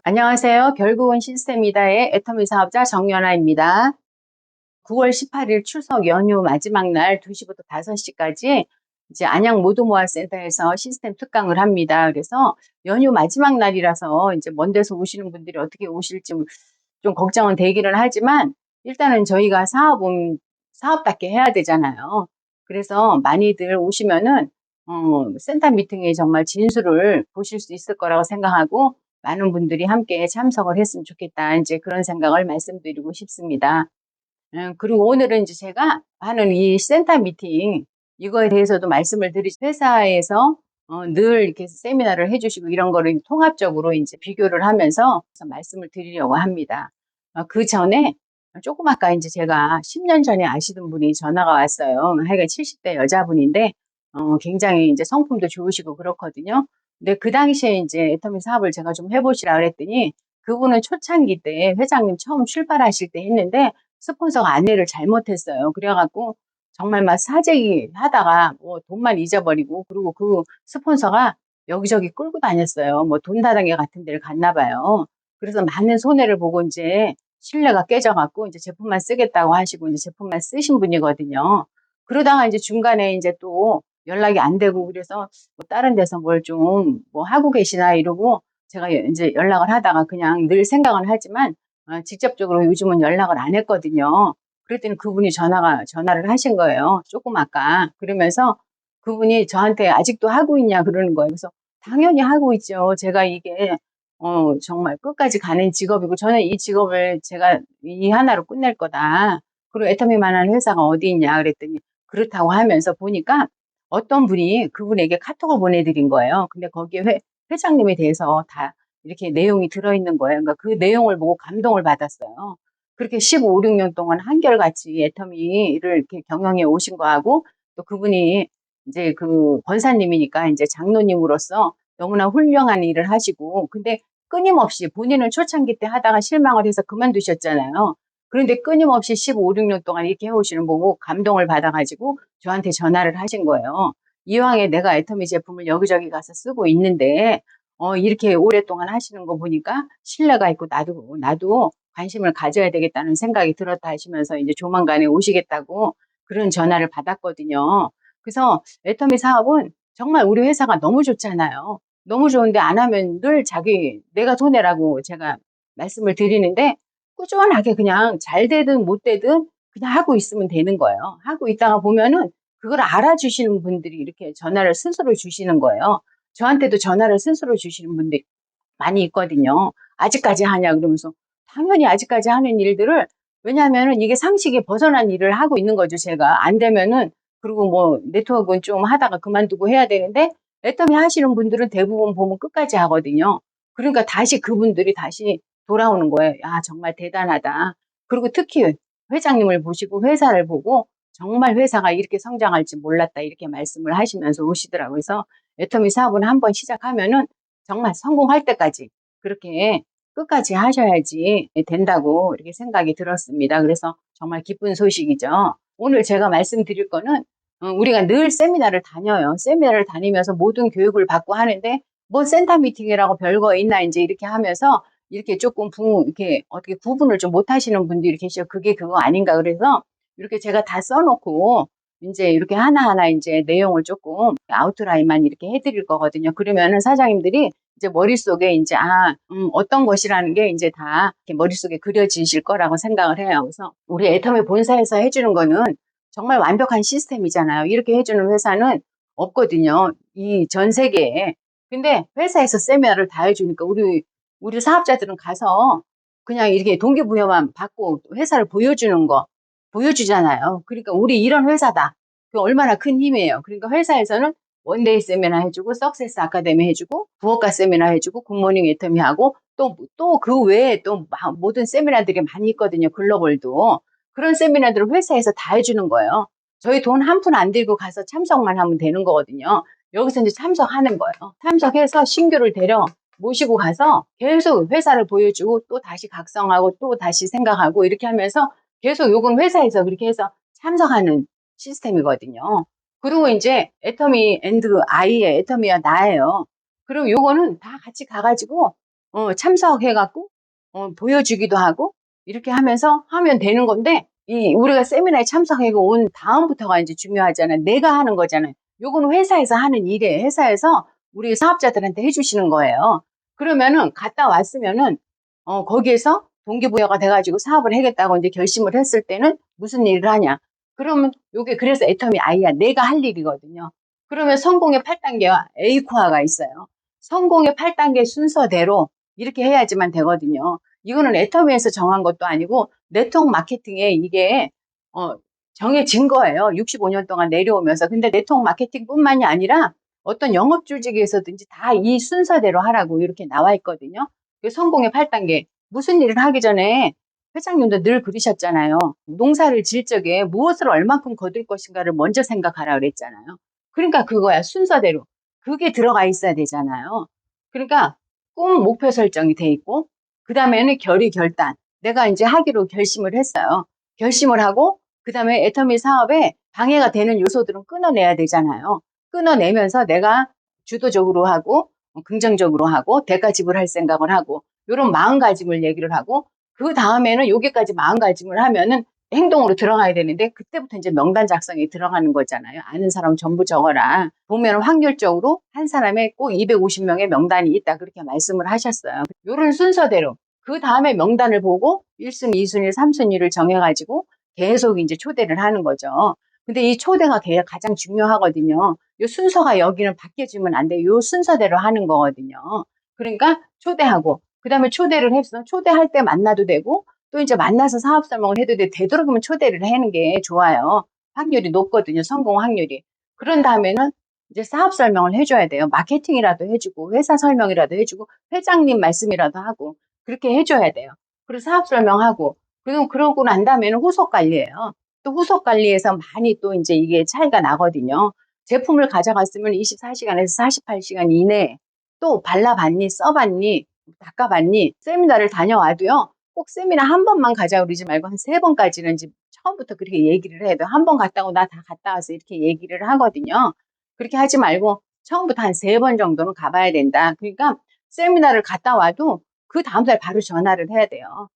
안녕하세요. 결국은 시스템이다의 애터미 사업자 정연아입니다. 9월 18일 추석 연휴 마지막 날 2시부터 5시까지 이제 안양 모두모아센터에서 시스템 특강을 합니다. 그래서 연휴 마지막 날이라서 이제 먼 데서 오시는 분들이 어떻게 오실지 좀 걱정은 되기는 하지만 일단은 저희가 사업답게 해야 되잖아요. 그래서 많이들 오시면은 센터 미팅에 정말 진수를 보실 수 있을 거라고 생각하고 많은 분들이 함께 참석을 했으면 좋겠다. 이제 그런 생각을 말씀드리고 싶습니다. 그리고 오늘은 이제 제가 하는 이 센터 미팅, 이거에 대해서도 말씀을 회사에서 늘 이렇게 세미나를 해주시고 이런 거를 통합적으로 이제 비교를 하면서 말씀을 드리려고 합니다. 그 전에 조금 아까 이제 제가 10년 전에 아시던 분이 전화가 왔어요. 하여간 70대 여자분인데, 굉장히 이제 성품도 좋으시고 그렇거든요. 근데 그 당시에 이제 애터미 사업을 제가 좀 해보시라 그랬더니 그분은 초창기 때 회장님 처음 출발하실 때 했는데 스폰서가 안내를 잘못했어요. 그래갖고 정말 막 사재기 하다가 뭐 돈만 잊어버리고, 그리고 그 스폰서가 여기저기 끌고 다녔어요. 뭐 돈 다단계 같은 데를 갔나 봐요. 그래서 많은 손해를 보고 이제 신뢰가 깨져갖고 이제 제품만 쓰겠다고 하시고 이제 제품만 쓰신 분이거든요. 그러다가 이제 중간에 이제 또 연락이 안 되고 그래서 뭐 다른 데서 뭘 좀 뭐 하고 계시나 이러고 제가 이제 연락을 하다가 그냥 늘 생각은 하지만 직접적으로 요즘은 연락을 안 했거든요. 그랬더니 그분이 전화를 하신 거예요. 조금 아까. 그러면서 그분이 저한테 아직도 하고 있냐 그러는 거예요. 그래서 당연히 하고 있죠. 제가 이게 정말 끝까지 가는 직업이고 저는 이 직업을 제가 이 하나로 끝낼 거다. 그리고 애터미만한 회사가 어디 있냐 그랬더니 그렇다고 하면서 보니까 어떤 분이 그분에게 카톡을 보내드린 거예요. 근데 거기에 회장님에 대해서 다 이렇게 내용이 들어있는 거예요. 그러니까 그 내용을 보고 감동을 받았어요. 그렇게 15, 16년 동안 한결같이 애터미를 이렇게 경영해 오신 거하고 또 그분이 이제 그 권사님이니까 이제 장로님으로서 너무나 훌륭한 일을 하시고 근데 끊임없이 본인은 초창기 때 하다가 실망을 해서 그만두셨잖아요. 그런데 끊임없이 15, 16년 동안 이렇게 해오시는 거 보고 감동을 받아가지고 저한테 전화를 하신 거예요. 이왕에 내가 애터미 제품을 여기저기 가서 쓰고 있는데 이렇게 오랫동안 하시는 거 보니까 신뢰가 있고 나도 관심을 가져야 되겠다는 생각이 들었다 하시면서 이제 조만간에 오시겠다고 그런 전화를 받았거든요. 그래서 애터미 사업은 정말 우리 회사가 너무 좋잖아요. 너무 좋은데 안 하면 늘 내가 손해라고 제가 말씀을 드리는데 꾸준하게 그냥 잘 되든 못 되든 그냥 하고 있으면 되는 거예요. 하고 있다가 보면은 그걸 알아주시는 분들이 이렇게 전화를 스스로 주시는 거예요. 저한테도 전화를 스스로 주시는 분들이 많이 있거든요. 아직까지 하냐 그러면서 당연히 아직까지 하는 일들을 왜냐하면은 이게 상식에 벗어난 일을 하고 있는 거죠. 제가 안 되면은 그리고 뭐 네트워크는 좀 하다가 그만두고 해야 되는데 애터미 하시는 분들은 대부분 보면 끝까지 하거든요. 그러니까 다시 그분들이 다시 돌아오는 거예요. 야 정말 대단하다. 그리고 특히 회장님을 보시고 회사를 보고 정말 회사가 이렇게 성장할 지 몰랐다 이렇게 말씀을 하시면서 오시더라고요. 그래서 애터미 사업은 한번 시작하면은 정말 성공할 때까지 그렇게 끝까지 하셔야지 된다고 이렇게 생각이 들었습니다. 그래서 정말 기쁜 소식이죠. 오늘 제가 말씀드릴 거는 우리가 늘 세미나를 다녀요. 세미나를 다니면서 모든 교육을 받고 하는데 뭐 센터 미팅이라고 별거 있나 이제 이렇게 하면서 이렇게 조금 이렇게 어떻게 구분을 좀 못 하시는 분들이 계셔. 그게 그거 아닌가 그래서 이렇게 제가 다 써놓고 이제 이렇게 하나하나 이제 내용을 조금 아웃라인만 이렇게 해드릴 거거든요. 그러면은 사장님들이 이제 머릿속에 이제 어떤 것이라는 게 이제 다 이렇게 머릿속에 그려지실 거라고 생각을 해요. 그래서 우리 애터미 본사에서 해주는 거는 정말 완벽한 시스템이잖아요. 이렇게 해주는 회사는 없거든요. 이 전 세계에. 근데 회사에서 세미나를 다 해주니까 우리 사업자들은 가서 그냥 이렇게 동기부여만 받고 회사를 보여주잖아요. 그러니까 우리 이런 회사다. 그 얼마나 큰 힘이에요. 그러니까 회사에서는 원데이 세미나 해주고 석세스 아카데미 해주고 부업가 세미나 해주고 굿모닝 애터미 하고 또 그 외에 또 모든 세미나들이 많이 있거든요. 글로벌도. 그런 세미나들을 회사에서 다 해주는 거예요. 저희 돈 한 푼 안 들고 가서 참석만 하면 되는 거거든요. 여기서 이제 참석하는 거예요. 참석해서 신규를 모시고 가서 계속 회사를 보여주고 또 다시 각성하고 또 다시 생각하고 이렇게 하면서 계속 요건 회사에서 그렇게 해서 참석하는 시스템이거든요. 그리고 이제 애터미 앤드 아이의 애터미와 나예요. 그리고 요거는 다 같이 가가지고 참석해갖고, 보여주기도 하고, 이렇게 하면서 하면 되는 건데, 우리가 세미나에 참석하고 온 다음부터가 이제 중요하잖아요. 내가 하는 거잖아요. 요거는 회사에서 하는 일이에요. 회사에서 우리 사업자들한테 해주시는 거예요. 그러면은 갔다 왔으면은, 거기에서 동기부여가 돼가지고 사업을 하겠다고 이제 결심을 했을 때는 무슨 일을 하냐. 그러면 요게 그래서 애터미 아이야. 내가 할 일이거든요. 그러면 성공의 8단계와 A코어가 있어요. 성공의 8단계 순서대로 이렇게 해야지만 되거든요. 이거는 애터미에서 정한 것도 아니고 네트워크 마케팅에 이게 정해진 거예요. 65년 동안 내려오면서. 근데 네트워크 마케팅뿐만이 아니라 어떤 영업 조직에서든지 다 이 순서대로 하라고 이렇게 나와 있거든요. 그 성공의 8단계. 무슨 일을 하기 전에 회장님도 늘 그러셨잖아요. 농사를 질 적에 무엇을 얼만큼 거둘 것인가를 먼저 생각하라 그랬잖아요. 그러니까 그거야. 순서대로. 그게 들어가 있어야 되잖아요. 그러니까 꿈 목표 설정이 돼 있고 그 다음에는 결의 결단. 내가 이제 하기로 결심을 했어요. 결심을 하고 그 다음에 애터미 사업에 방해가 되는 요소들은 끊어내야 되잖아요. 끊어내면서 내가 주도적으로 하고 긍정적으로 하고 대가 지불할 생각을 하고 이런 마음가짐을 얘기를 하고 그 다음에는 여기까지 마음가짐을 하면은 행동으로 들어가야 되는데 그때부터 이제 명단 작성에 들어가는 거잖아요. 아는 사람 전부 적어라. 보면 확률적으로 한 사람에 꼭 250명의 명단이 있다. 그렇게 말씀을 하셨어요. 이런 순서대로 그 다음에 명단을 보고 1순위, 2순위, 3순위를 정해가지고 계속 이제 초대를 하는 거죠. 근데 이 초대가 가장 중요하거든요. 이 순서가 여기는 바뀌어지면 안 돼요. 이 순서대로 하는 거거든요. 그러니까 초대하고 그 다음에 초대를 했어. 초대할 때 만나도 되고 또 이제 만나서 사업 설명을 해도 돼. 되도록이면 초대를 하는 게 좋아요. 확률이 높거든요. 성공 확률이. 그런 다음에는 이제 사업 설명을 해줘야 돼요. 마케팅이라도 해주고 회사 설명이라도 해주고 회장님 말씀이라도 하고 그렇게 해줘야 돼요. 그리고 사업 설명하고 그리고 그러고 난 다음에는 후속 관리예요. 또 후속 관리에서 많이 또 이제 이게 차이가 나거든요. 제품을 가져갔으면 24시간에서 48시간 이내에 또 발라봤니, 써봤니, 닦아봤니, 세미나를 다녀와도요. 꼭 세미나 한 번만 가자고 그러지 말고 한 3번까지는 이제 처음부터 그렇게 얘기를 해도 한 번 갔다 오고 나 다 갔다 와서 이렇게 얘기를 하거든요. 그렇게 하지 말고 처음부터 한 3번 정도는 가봐야 된다. 그러니까 세미나를 갔다 와도 그 다음날 바로 전화를 해야 돼요.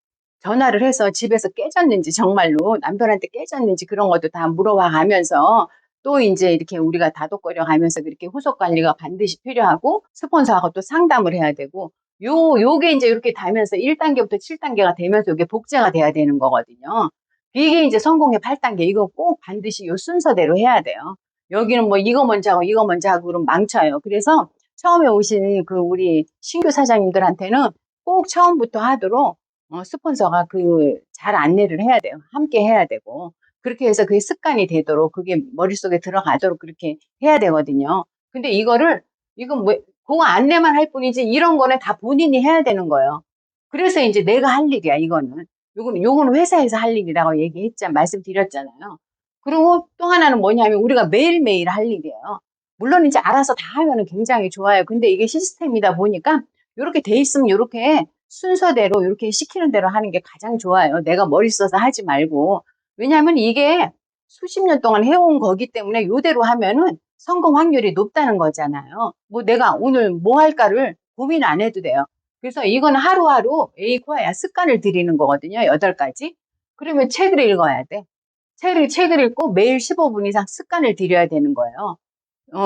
전화를 해서 집에서 깨졌는지 정말로 남편한테 깨졌는지 그런 것도 다 물어봐 가면서 또 이제 이렇게 우리가 다독거려 가면서 그렇게 후속 관리가 반드시 필요하고 스폰서하고 또 상담을 해야 되고 요게 이제 이렇게 되면서 1단계부터 7단계가 되면서 이게 복제가 돼야 되는 거거든요. 이게 이제 성공의 8단계. 이거 꼭 반드시 요 순서대로 해야 돼요. 여기는 뭐 이거 먼저 하고 이거 먼저 하고 그러면 망쳐요. 그래서 처음에 오신 그 우리 신규 사장님들한테는 꼭 처음부터 하도록 스폰서가 잘 안내를 해야 돼요. 함께 해야 되고. 그렇게 해서 그게 습관이 되도록, 그게 머릿속에 들어가도록 그렇게 해야 되거든요. 근데 이건 뭐, 그거 안내만 할 뿐이지, 이런 거는 다 본인이 해야 되는 거예요. 그래서 이제 내가 할 일이야, 이거는. 요거는 회사에서 할 일이라고 말씀드렸잖아요. 그리고 또 하나는 뭐냐면, 우리가 매일매일 할 일이에요. 물론 이제 알아서 다 하면은 굉장히 좋아요. 근데 이게 시스템이다 보니까, 요렇게 돼 있으면 요렇게 순서대로 이렇게 시키는 대로 하는 게 가장 좋아요. 내가 머리 써서 하지 말고. 왜냐하면 이게 수십 년 동안 해온 거기 때문에 이대로 하면은 성공 확률이 높다는 거잖아요. 뭐 내가 오늘 뭐 할까를 고민 안 해도 돼요. 그래서 이건 하루하루 A코어야 습관을 들이는 거거든요. 8가지. 그러면 책을 읽어야 돼. 책을 읽고 매일 15분 이상 습관을 들여야 되는 거예요.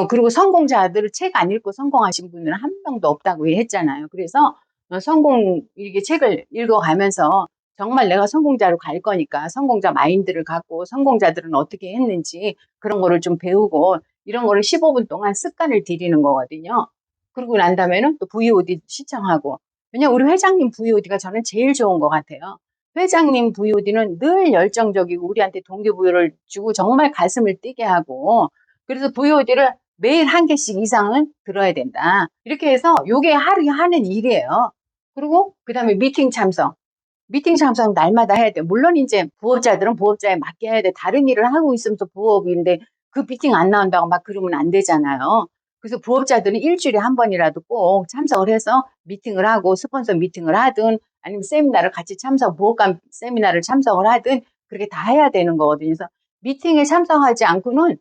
그리고 성공자들을 책 안 읽고 성공하신 분은 한 명도 없다고 했잖아요. 그래서 이렇게 책을 읽어가면서 정말 내가 성공자로 갈 거니까 성공자 마인드를 갖고 성공자들은 어떻게 했는지 그런 거를 좀 배우고 이런 거를 15분 동안 습관을 들이는 거거든요. 그러고 난 다음에는 또 VOD 시청하고. 왜냐면 우리 회장님 VOD가 저는 제일 좋은 것 같아요. 회장님 VOD는 늘 열정적이고 우리한테 동기부여를 주고 정말 가슴을 뛰게 하고 그래서 VOD를 매일 1개씩 이상은 들어야 된다. 이렇게 해서 요게 하루에 하는 일이에요. 그리고 그 다음에 미팅 참석. 미팅 참석 날마다 해야 돼. 물론 이제 부업자들은 부업자에 맞게 해야 돼. 다른 일을 하고 있으면서 부업인데 그 미팅 안 나온다고 막 그러면 안 되잖아요. 그래서 부업자들은 일주일에 한 번이라도 꼭 참석을 해서 미팅을 하고 스폰서 미팅을 하든 아니면 세미나를 같이 부업감 세미나를 참석을 하든 그렇게 다 해야 되는 거거든요. 그래서 미팅에 참석하지 않고는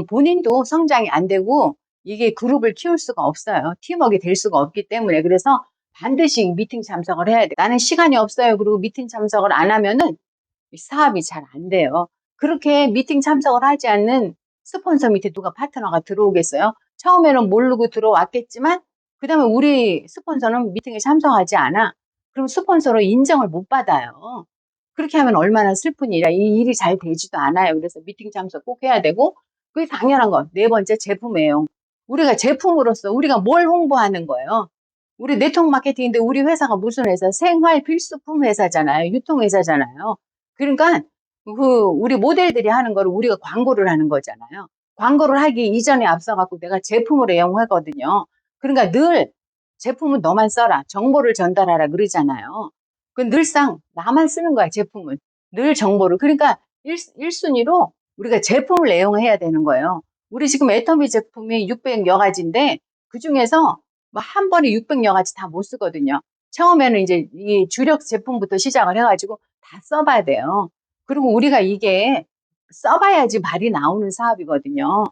본인도 성장이 안 되고 이게 그룹을 키울 수가 없어요. 팀워크가 될 수가 없기 때문에. 그래서 반드시 미팅 참석을 해야 돼. 나는 시간이 없어요. 그리고 미팅 참석을 안 하면은 사업이 잘 안 돼요. 그렇게 미팅 참석을 하지 않는 스폰서 밑에 누가 파트너가 들어오겠어요? 처음에는 모르고 들어왔겠지만, 그 다음에 우리 스폰서는 미팅에 참석하지 않아. 그럼 스폰서로 인정을 못 받아요. 그렇게 하면 얼마나 슬픈 일이야. 이 일이 잘 되지도 않아요. 그래서 미팅 참석 꼭 해야 되고, 그게 당연한 거. 네 번째, 제품 애용. 우리가 제품으로서 우리가 뭘 홍보하는 거예요? 우리 네트워크 마케팅인데 우리 회사가 무슨 회사? 생활 필수품 회사잖아요. 유통회사잖아요. 그러니까 우리 모델들이 하는 거를 우리가 광고를 하는 거잖아요. 광고를 하기 이전에 앞서갖고 내가 제품을 애용하거든요. 그러니까 늘 제품은 너만 써라. 정보를 전달하라 그러잖아요. 그 늘상 나만 쓰는 거야, 제품은. 늘 정보를. 그러니까 1순위로 우리가 제품을 애용해야 되는 거예요. 우리 지금 애터미 제품이 600여 가지인데 그 중에서 뭐 한 번에 600여 가지 다 못 쓰거든요. 처음에는 이제 이 주력 제품부터 시작을 해가지고 다 써봐야 돼요. 그리고 우리가 이게 써봐야지 말이 나오는 사업이거든요.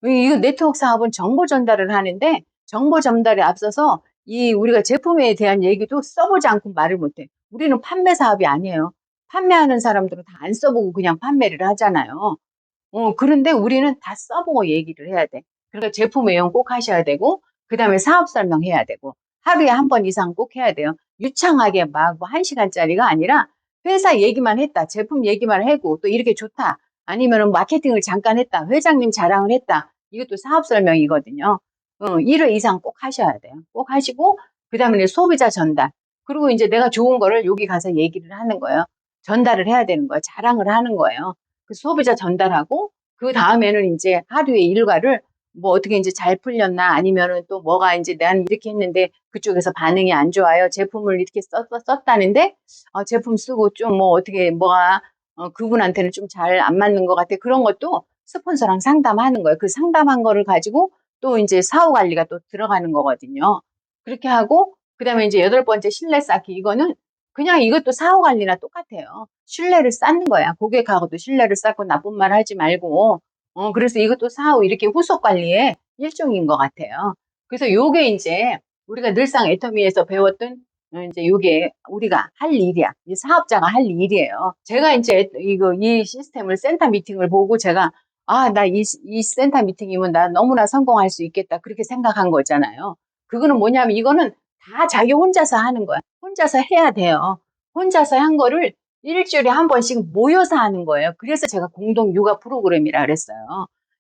이거 네트워크 사업은 정보 전달을 하는데 정보 전달에 앞서서 이 우리가 제품에 대한 얘기도 써보지 않고 말을 못해. 우리는 판매 사업이 아니에요. 판매하는 사람들은 다 안 써보고 그냥 판매를 하잖아요. 그런데 우리는 다 써보고 얘기를 해야 돼. 그러니까 제품 애용 꼭 하셔야 되고, 그 다음에 사업 설명해야 되고, 하루에 한 번 이상 꼭 해야 돼요. 유창하게 막 뭐 1시간짜리가 아니라 회사 얘기만 했다. 제품 얘기만 하고, 또 이렇게 좋다. 아니면은 마케팅을 잠깐 했다. 회장님 자랑을 했다. 이것도 사업 설명이거든요. 1회 이상 꼭 하셔야 돼요. 꼭 하시고, 그 다음에 소비자 전달. 그리고 이제 내가 좋은 거를 여기 가서 얘기를 하는 거예요. 전달을 해야 되는 거예요. 자랑을 하는 거예요. 그 소비자 전달하고 그 다음에는 이제 하루의 일과를 뭐 어떻게 이제 잘 풀렸나 아니면은 또 뭐가 이제 난 이렇게 했는데 그쪽에서 반응이 안 좋아요. 제품을 이렇게 썼다는데 제품 쓰고 좀 뭐 어떻게 뭐가 그분한테는 좀 잘 안 맞는 것 같아. 그런 것도 스폰서랑 상담하는 거예요. 그 상담한 거를 가지고 또 이제 사후 관리가 또 들어가는 거거든요. 그렇게 하고 그다음에 이제 8번째 신뢰 쌓기 이거는 그냥 이것도 사후 관리나 똑같아요. 신뢰를 쌓는 거야. 고객하고도 신뢰를 쌓고 나쁜 말 하지 말고. 그래서 이것도 사후 이렇게 후속 관리의 일종인 것 같아요. 그래서 요게 이제 우리가 늘상 애터미에서 배웠던 이제 요게 우리가 할 일이야. 이 사업자가 할 일이에요. 제가 이제 이 시스템을 센터 미팅을 보고 제가 나 이 센터 미팅이면 나 너무나 성공할 수 있겠다. 그렇게 생각한 거잖아요. 그거는 뭐냐면 이거는 다 자기 혼자서 하는 거야. 혼자서 해야 돼요. 혼자서 한 거를 일주일에 한 번씩 모여서 하는 거예요. 그래서 제가 공동 육아 프로그램이라 그랬어요.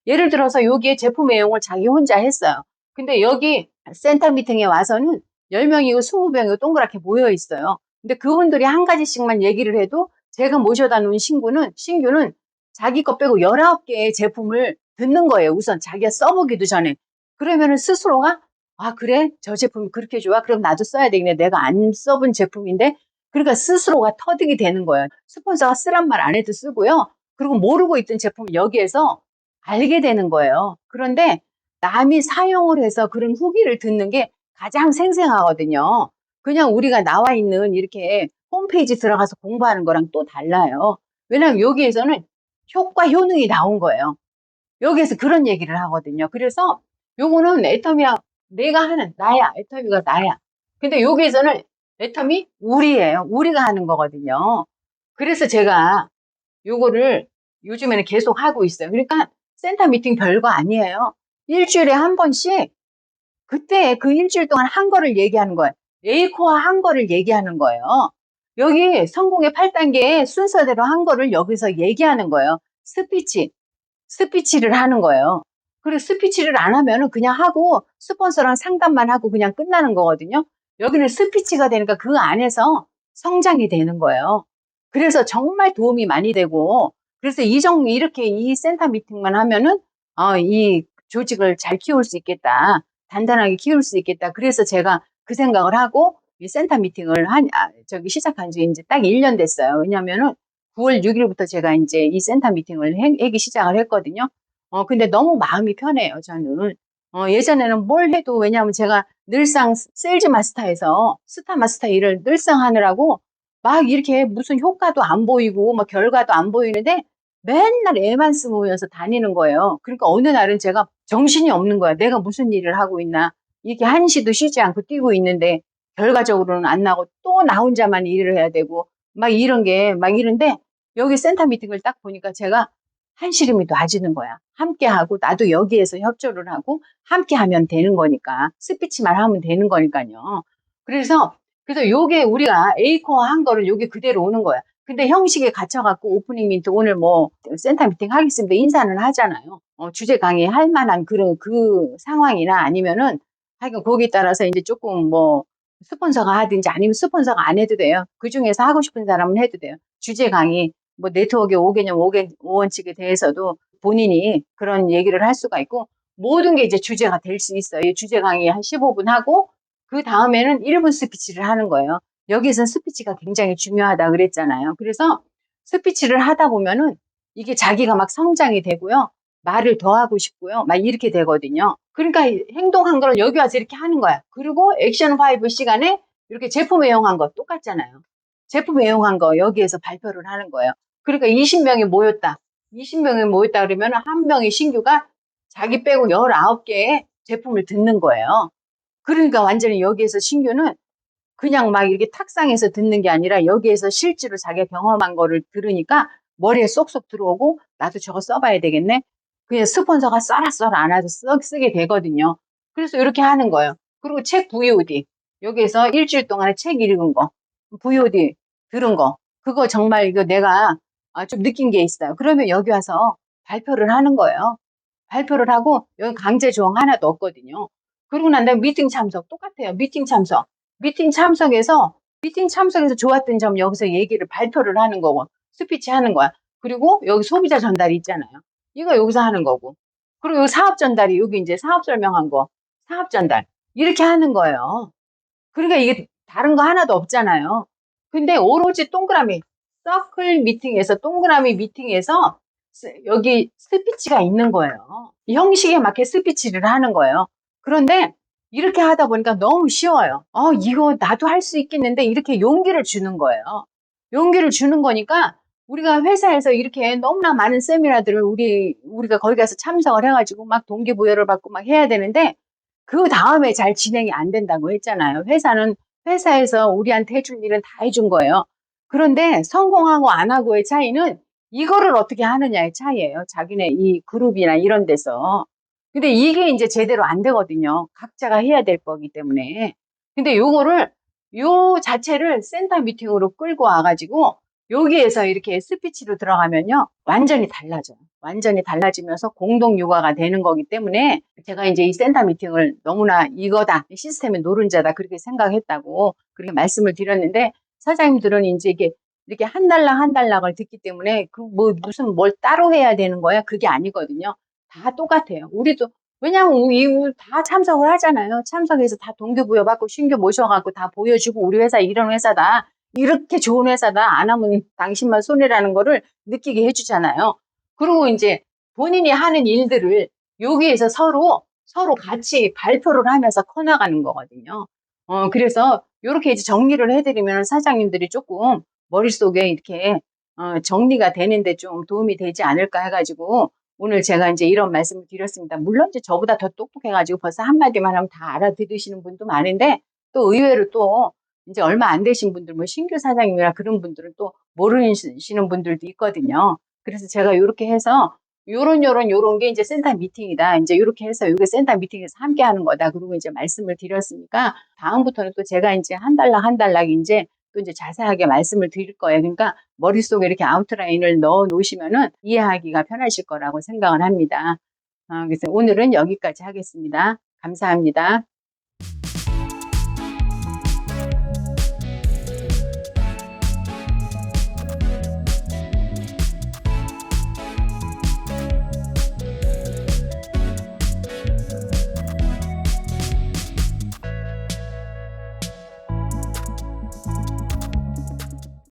예를 들어서 여기에 제품 애용을 자기 혼자 했어요. 근데 여기 센터 미팅에 와서는 10명이고 20명이고 동그랗게 모여 있어요. 근데 그분들이 한 가지씩만 얘기를 해도 제가 모셔다 놓은 신규는 자기 거 빼고 19개의 제품을 듣는 거예요. 우선 자기가 써보기도 전에. 그러면은 스스로가 그래? 저 제품이 그렇게 좋아? 그럼 나도 써야 되겠네. 내가 안 써본 제품인데. 그러니까 스스로가 터득이 되는 거예요. 스폰서가 쓰란 말 안 해도 쓰고요. 그리고 모르고 있던 제품을 여기에서 알게 되는 거예요. 그런데 남이 사용을 해서 그런 후기를 듣는 게 가장 생생하거든요. 그냥 우리가 나와 있는 이렇게 홈페이지 들어가서 공부하는 거랑 또 달라요. 왜냐하면 여기에서는 효과, 효능이 나온 거예요. 여기에서 그런 얘기를 하거든요. 그래서 요거는 애터미야, 내가 하는 나야. 애터미가 나야. 근데 여기에서는 애터미 우리예요. 우리가 하는 거거든요. 그래서 제가 요거를 요즘에는 계속 하고 있어요. 그러니까 센터 미팅 별거 아니에요. 일주일에 한 번씩 그때 그 일주일 동안 한 거를 얘기하는 거예요. A코어 한 거를 얘기하는 거예요. 여기 성공의 8단계의 순서대로 한 거를 여기서 얘기하는 거예요. 스피치를 하는 거예요. 그리고 스피치를 안 하면은 그냥 하고 스폰서랑 상담만 하고 그냥 끝나는 거거든요. 여기는 스피치가 되니까 그 안에서 성장이 되는 거예요. 그래서 정말 도움이 많이 되고 그래서 이렇게 이 센터 미팅만 하면은 이 조직을 잘 키울 수 있겠다. 단단하게 키울 수 있겠다. 그래서 제가 그 생각을 하고 이 센터 미팅을 시작한 지 이제 딱 1년 됐어요. 왜냐면은 9월 6일부터 제가 이제 이 센터 미팅을 하기 시작을 했거든요. 근데 너무 마음이 편해요, 저는. 예전에는 뭘 해도, 왜냐하면 제가 늘상 세일즈 마스터에서 스타 마스터 일을 늘상 하느라고 막 이렇게 무슨 효과도 안 보이고, 막 결과도 안 보이는데 맨날 애만 쓰면서 다니는 거예요. 그러니까 어느 날은 제가 정신이 없는 거야. 내가 무슨 일을 하고 있나. 이렇게 한시도 쉬지 않고 뛰고 있는데 결과적으로는 안 나고 또 나 혼자만 일을 해야 되고 막 이런 게 막 이런데 여기 센터 미팅을 딱 보니까 제가 한시름이 놔지는 거야. 함께 하고 나도 여기에서 협조를 하고 함께 하면 되는 거니까 스피치만 하면 되는 거니까요. 그래서 요게 우리가 A코어 한 거를 요게 그대로 오는 거야. 근데 형식에 갇혀갖고 오프닝 멘트 오늘 뭐 센터 미팅 하겠습니다 인사는 하잖아요. 주제 강의 할 만한 그런 그 상황이나 아니면은 하여간 거기에 따라서 이제 조금 뭐 스폰서가 하든지 아니면 스폰서가 안 해도 돼요. 그 중에서 하고 싶은 사람은 해도 돼요. 주제 강의 뭐 네트워크의 5개념 5원칙에 대해서도 본인이 그런 얘기를 할 수가 있고 모든 게 이제 주제가 될 수 있어요. 이 주제 강의 한 15분 하고 그 다음에는 1분 스피치를 하는 거예요. 여기서 스피치가 굉장히 중요하다 그랬잖아요. 그래서 스피치를 하다 보면은 이게 자기가 막 성장이 되고요. 말을 더 하고 싶고요. 막 이렇게 되거든요. 그러니까 행동한 걸 여기 와서 이렇게 하는 거야. 그리고 액션 5 시간에 이렇게 제품 애용한 거 똑같잖아요. 제품 애용한 거 여기에서 발표를 하는 거예요. 그러니까 20명이 모였다. 20명이 모였다 그러면 한 명의 신규가 자기 빼고 19개의 제품을 듣는 거예요. 그러니까 완전히 여기에서 신규는 그냥 막 이렇게 탁상에서 듣는 게 아니라 여기에서 실제로 자기가 경험한 거를 들으니까 머리에 쏙쏙 들어오고 나도 저거 써봐야 되겠네. 그냥 스폰서가 써라 안 하도 쓰게 되거든요. 그래서 이렇게 하는 거예요. 그리고 책 VOD 여기에서 일주일 동안에 책 읽은 거 VOD 들은 거 그거 정말 이거 내가 좀 느낀 게 있어요. 그러면 여기 와서 발표를 하는 거예요. 발표를 하고 여기 강제 조항 하나도 없거든요. 그러고 난 다음에 미팅 참석 똑같아요. 미팅 참석에서 좋았던 점 여기서 얘기를 발표를 하는 거고 스피치 하는 거야. 그리고 여기 소비자 전달이 있잖아요. 이거 여기서 하는 거고. 그리고 여기 사업 전달이 여기 이제 사업 설명한 거 사업 전달 이렇게 하는 거예요. 그러니까 이게 다른 거 하나도 없잖아요. 근데 오로지 동그라미 서클 미팅에서 동그라미 미팅에서 여기 스피치가 있는 거예요. 이 형식에 맞게 스피치를 하는 거예요. 그런데 이렇게 하다 보니까 너무 쉬워요. 이거 나도 할 수 있겠는데 이렇게 용기를 주는 거예요. 용기를 주는 거니까 우리가 회사에서 이렇게 너무나 많은 세미나들을 우리가 거기 가서 참석을 해가지고 막 동기부여를 받고 막 해야 되는데 그 다음에 잘 진행이 안 된다고 했잖아요. 회사는 회사에서 우리한테 해줄 일은 다 해준 거예요. 그런데 성공하고 안 하고의 차이는 이거를 어떻게 하느냐의 차이예요. 자기네 이 그룹이나 이런 데서. 근데 이게 이제 제대로 안 되거든요. 각자가 해야 될 거기 때문에. 근데 요 자체를 센터 미팅으로 끌고 와가지고 여기에서 이렇게 스피치로 들어가면요. 완전히 달라져요. 완전히 달라지면서 공동 육아가 되는 거기 때문에 제가 이제 이 센터 미팅을 너무나 이거다. 시스템의 노른자다. 그렇게 생각했다고 그렇게 말씀을 드렸는데 사장님들은 이제 이렇게 한 달락 한 달락을 듣기 때문에 그 뭐 무슨 뭘 따로 해야 되는 거야? 그게 아니거든요. 다 똑같아요. 우리도 왜냐하면 다 참석을 하잖아요. 참석해서 다 동기부여 받고 신규 모셔갖고 다 보여주고 우리 회사 이런 회사다. 이렇게 좋은 회사다. 안 하면 당신만 손해라는 거를 느끼게 해주잖아요. 그리고 이제 본인이 하는 일들을 여기에서 서로 같이 발표를 하면서 커나가는 거거든요. 그래서 이렇게 이제 정리를 해드리면 사장님들이 조금 머릿속에 이렇게 정리가 되는데 좀 도움이 되지 않을까 해가지고 오늘 제가 이제 이런 말씀을 드렸습니다. 물론 이제 저보다 더 똑똑해가지고 벌써 한마디만 하면 다 알아들으시는 분도 많은데 또 의외로 또 이제 얼마 안 되신 분들, 뭐 신규 사장님이나 그런 분들은 또 모르시는 분들도 있거든요. 그래서 제가 이렇게 해서 요런 게 이제 센터 미팅이다. 이제 이렇게 해서 이게 센터 미팅에서 함께 하는 거다. 그리고 이제 말씀을 드렸으니까 다음부터는 또 제가 이제 한 달락 이제 또 이제 자세하게 말씀을 드릴 거예요. 그러니까 머릿속에 이렇게 아웃라인을 넣어 놓으시면은 이해하기가 편하실 거라고 생각을 합니다. 그래서 오늘은 여기까지 하겠습니다. 감사합니다.